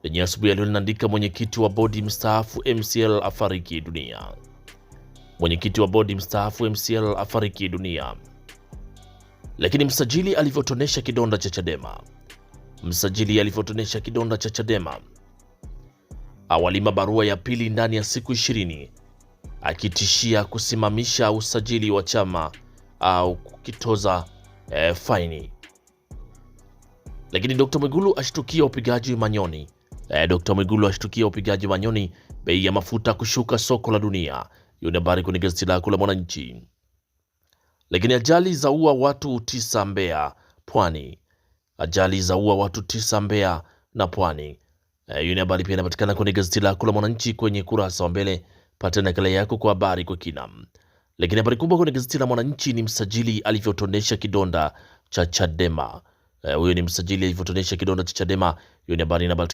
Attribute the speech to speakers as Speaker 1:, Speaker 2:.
Speaker 1: lenye asubuhi ya leo linaandika mwenyekiti wa bodi mstaafu MCL afariki dunia. Mwenyekiti wa bodi mstaafu MCL afariki dunia. Lakini msajili alivyotonesha kidonda cha Chadema. Msajili alivyotonesha kidonda cha Chadema. Awalima barua ya pili ndani ya siku 20 akitishia kusimamisha usajili wa chama au kukitoza faini. Lakini Dr. Mwigulu ashtukia upigaji Manyoni. Dr. Mwigulu ashtukia upigaji Manyoni, bei ya mafuta kushuka soko la dunia. Hiyo ni habari kwenye gazeti lako la Mwananchi. Lakini ajali zaua watu 9 Mbeya Pwani. Ajali zaua watu 9 Mbeya na Pwani. Hiyo ni habari pia inapatikana kwenye gazeti lako la Mwananchi kwenye kurasa wa mbele. Pata nakala yako kwa habari kwa kina. Lakini habari kubwa kwenye gazeti la Mwananchi ni msajili alivyotonesha kidonda cha Chadema. Huyo ni msajili alivyotonesha kidonda cha Chadema. Hiyo ni habari